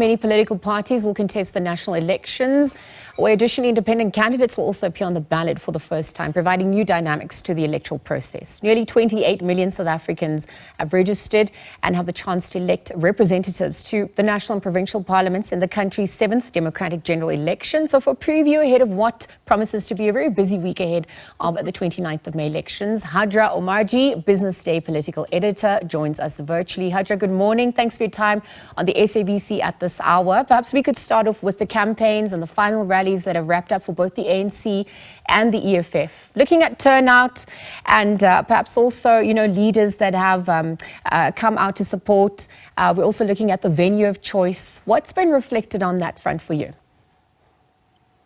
many political parties will contest the national elections, where additionally independent candidates will also appear on the ballot for the first time, providing new dynamics to the electoral process. Nearly 28 million South Africans have registered and have the chance to elect representatives to the national and provincial parliaments in the country's 7th democratic general election. So for a preview ahead of what promises to be a very busy week ahead of the 29th of May elections, Hajra Omarjee, Business Day political editor, joins us virtually. Hajra, good morning. Thanks for your time on the SABC at this hour. Perhaps we could start off with the campaigns and the final rallies that have wrapped up for both the ANC and the EFF. Looking at turnout and perhaps also, leaders that have come out to support. We're also looking at the venue of choice. What's been reflected on that front for you?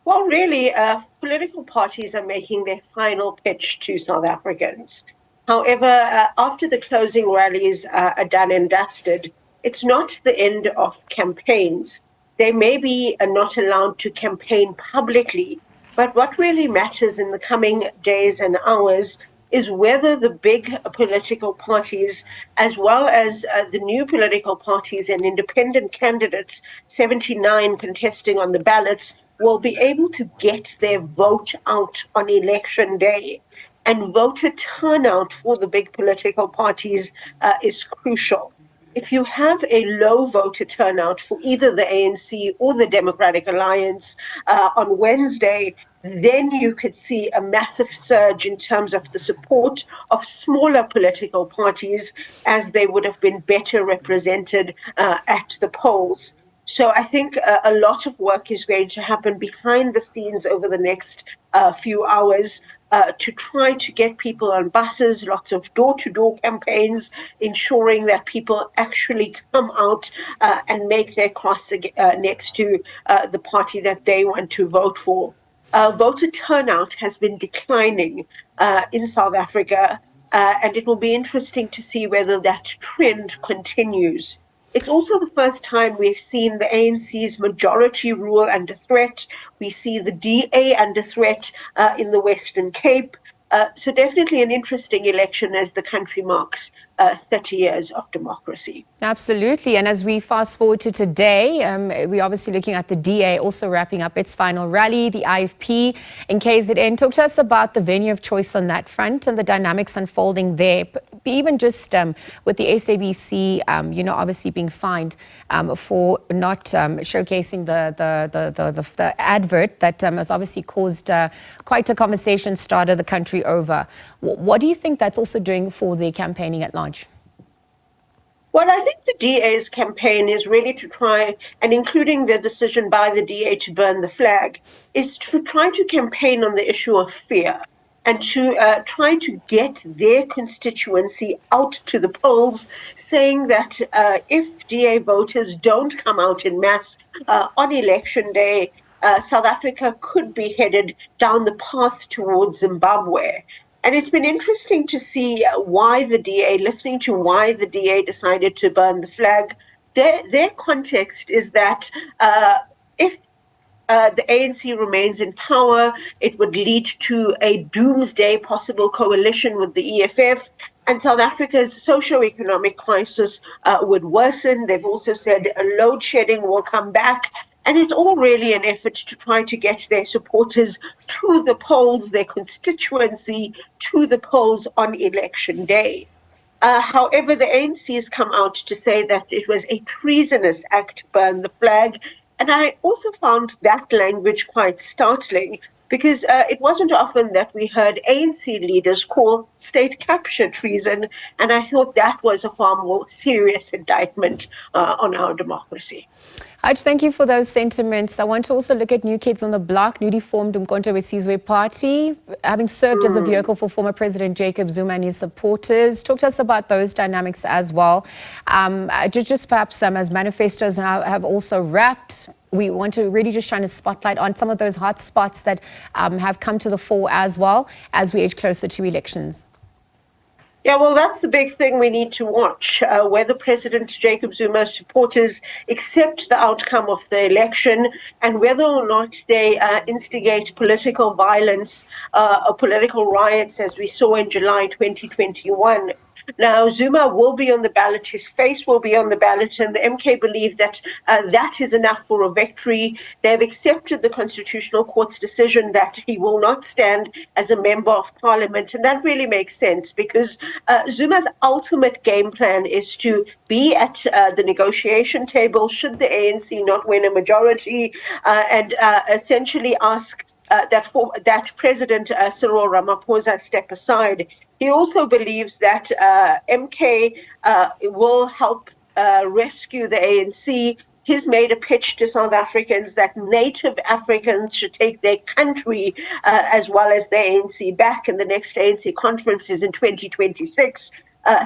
Well, really, political parties are making their final pitch to South Africans. However, after the closing rallies are done and dusted, it's not the end of campaigns. They may be not allowed to campaign publicly, but what really matters in the coming days and hours is whether the big political parties, as well as the new political parties and independent candidates, 79 contesting on the ballots, will be able to get their vote out on election day. And voter turnout for the big political parties is crucial. If you have a low voter turnout for either the ANC or the Democratic Alliance on Wednesday, then you could see a massive surge in terms of the support of smaller political parties, as they would have been better represented at the polls. So I think a lot of work is going to happen behind the scenes over the next few hours to try to get people on buses, lots of door-to-door campaigns, ensuring that people actually come out and make their cross next to the party that they want to vote for. Voter turnout has been declining in South Africa, and it will be interesting to see whether that trend continues. It's also the first time we've seen the ANC's majority rule under threat. We see the DA under threat in the Western Cape. So definitely an interesting election as the country marks 30 years of democracy. Absolutely. And as we fast forward to today, we're obviously looking at the DA also wrapping up its final rally, the IFP in KZN. Talk to us about the venue of choice on that front and the dynamics unfolding there. Even just with the SABC, obviously being fined for not showcasing the advert that has obviously caused quite a conversation starter the country over. What do you think that's also doing for the campaigning at large? Well, I think the DA's campaign is really to try, and including the decision by the DA to burn the flag, is to try to campaign on the issue of fear and to try to get their constituency out to the polls, saying that if DA voters don't come out in mass on election day, South Africa could be headed down the path towards Zimbabwe. And it's been interesting to see listening to why the DA decided to burn the flag. Their context is that if the ANC remains in power, it would lead to a doomsday possible coalition with the EFF, and South Africa's socioeconomic crisis would worsen. They've also said load shedding will come back. And it's all really an effort to try to get their supporters to the polls, their constituency to the polls on election day. However, the ANC has come out to say that it was a treasonous act to burn the flag. And I also found that language quite startling, because it wasn't often that we heard ANC leaders call state capture treason. And I thought that was a far more serious indictment on our democracy. Haj, thank you for those sentiments. I want to also look at New Kids on the Block, newly formed Umkhonto weSizwe Party, having served as a vehicle for former President Jacob Zuma and his supporters. Talk to us about those dynamics as well. Just perhaps as manifestos have also wrapped, we want to really just shine a spotlight on some of those hot spots that have come to the fore as well as we edge closer to elections. Yeah, well, that's the big thing we need to watch, whether President Jacob Zuma's supporters accept the outcome of the election and whether or not they instigate political violence or political riots, as we saw in July 2021. Now, Zuma will be on the ballot, his face will be on the ballot, and the MK believe that that is enough for a victory. They've accepted the Constitutional Court's decision that he will not stand as a member of parliament, and that really makes sense because Zuma's ultimate game plan is to be at the negotiation table should the ANC not win a majority and essentially ask that President Cyril Ramaphosa step aside. He also believes that MK will help rescue the ANC. He's made a pitch to South Africans that native Africans should take their country as well as the ANC back, and the next ANC conference is in 2026.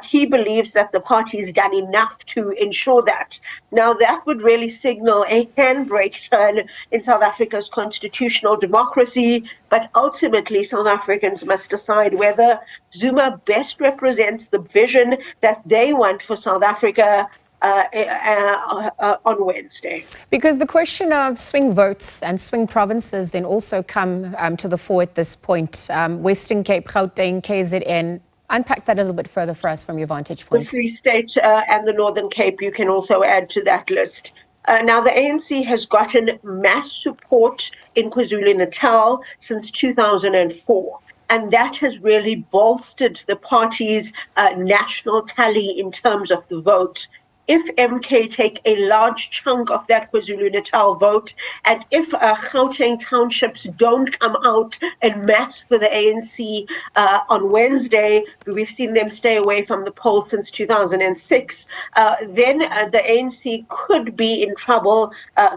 He believes that the party has done enough to ensure that. Now, that would really signal a handbrake turn in South Africa's constitutional democracy, but ultimately South Africans must decide whether Zuma best represents the vision that they want for South Africa on Wednesday. Because the question of swing votes and swing provinces then also come to the fore at this point. Western Cape, Gauteng, KZN. Unpack that a little bit further for us from your vantage point. The Free State and the Northern Cape, you can also add to that list. Now, the ANC has gotten mass support in KwaZulu-Natal since 2004. And that has really bolstered the party's national tally in terms of the vote. If MK take a large chunk of that KwaZulu-Natal vote, and if Gauteng townships don't come out en masse for the ANC on Wednesday, we've seen them stay away from the polls since 2006, then the ANC could be in trouble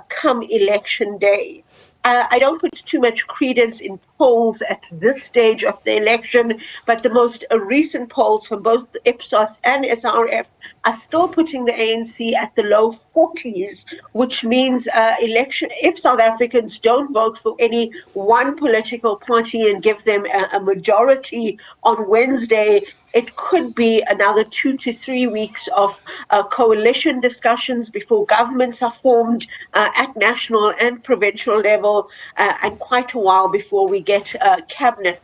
come election day. I don't put too much credence in polls at this stage of the election, but the most recent polls from both the Ipsos and SRF are still putting the ANC at the low 40s, which means if South Africans don't vote for any one political party and give them a majority on Wednesday, it could be another 2 to 3 weeks of coalition discussions before governments are formed at national and provincial level, and quite a while before we get cabinet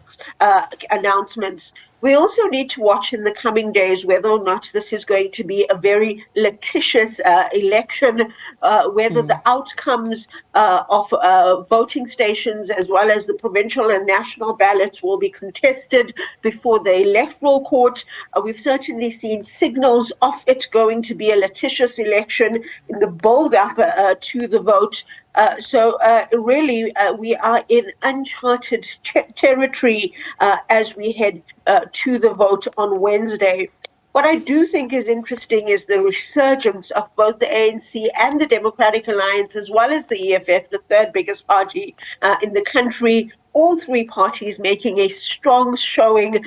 announcements. We also need to watch in the coming days whether or not this is going to be a very litigious election, whether the outcomes of voting stations as well as the provincial and national ballots will be contested before the electoral court. We've certainly seen signals of it going to be a litigious election in the build-up to the vote. So really, we are in uncharted territory as we head to the vote on Wednesday. What I do think is interesting is the resurgence of both the ANC and the Democratic Alliance, as well as the EFF, the third biggest party in the country. All three parties making a strong showing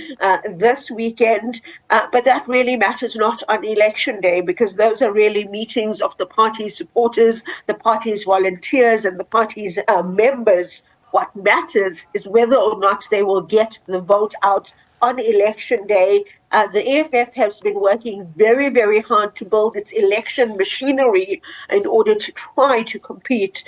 this weekend, but that really matters not on election day, because those are really meetings of the party's supporters, the party's volunteers, and the party's members. What matters is whether or not they will get the vote out on election day. The EFF has been working very, very hard to build its election machinery in order to try to compete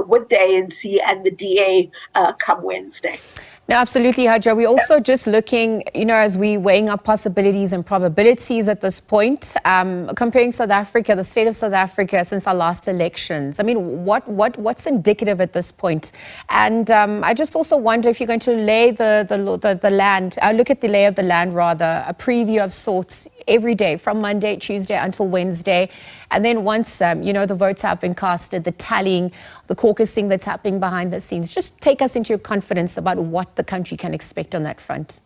with the ANC and the DA come Wednesday. No, absolutely, Hajra. We're also just looking, as we weighing up possibilities and probabilities at this point, comparing South Africa, the state of South Africa since our last elections. I mean, what's indicative at this point? And I just also wonder if you're going to lay the land, look at the lay of the land rather, a preview of sorts every day from Monday, Tuesday until Wednesday. And then once, the votes have been casted, the tallying, the caucusing that's happening behind the scenes, just take us into your confidence about what the country can expect on that front.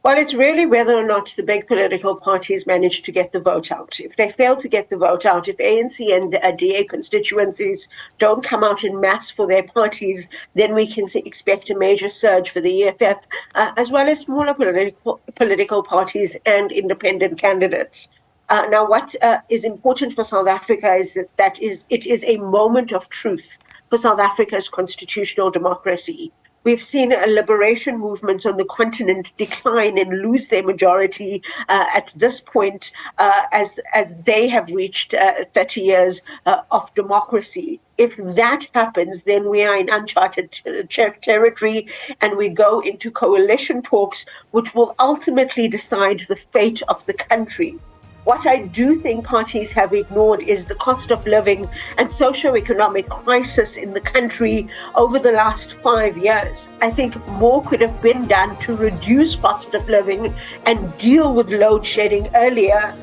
Well, it's really whether or not the big political parties manage to get the vote out. If they fail to get the vote out, if ANC and DA constituencies don't come out in mass for their parties, then we can expect a major surge for the EFF, as well as smaller political parties and independent candidates. Now, what is important for South Africa is that it is a moment of truth for South Africa's constitutional democracy. We've seen liberation movements on the continent decline and lose their majority at this point as they have reached 30 years of democracy. If that happens, then we are in uncharted territory, and we go into coalition talks, which will ultimately decide the fate of the country. What I do think parties have ignored is the cost of living and socioeconomic crisis in the country over the last 5 years. I think more could have been done to reduce cost of living and deal with load shedding earlier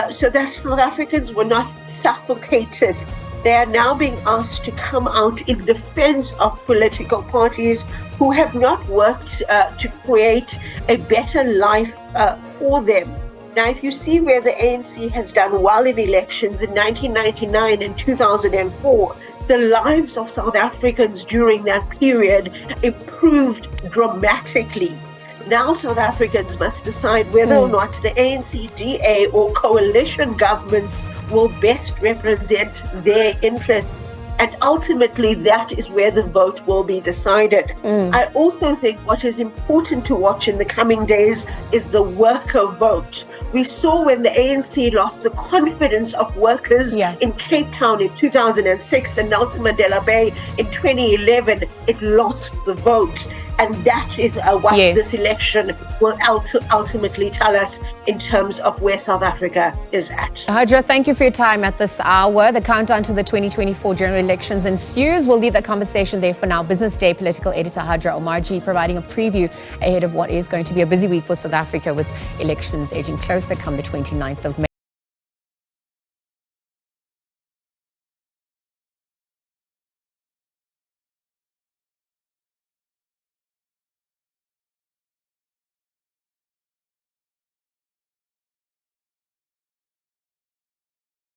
so that South Africans were not suffocated. They are now being asked to come out in defense of political parties who have not worked to create a better life for them. Now, if you see where the ANC has done well in elections in 1999 and 2004, the lives of South Africans during that period improved dramatically. Now South Africans must decide whether or not the ANC, DA or coalition governments will best represent their interests. And ultimately, that is where the vote will be decided. I also think what is important to watch in the coming days is the worker vote. We saw when the ANC lost the confidence of workers in Cape Town in 2006 and Nelson Mandela Bay in 2011, it lost the vote. And that is what this election will ultimately tell us in terms of where South Africa is at. Hajra, thank you for your time at this hour. The countdown to the 2024 general elections ensues. We'll leave the conversation there for now. Business Day political editor Hajra Omarjee providing a preview ahead of what is going to be a busy week for South Africa with elections edging closer come the 29th of May.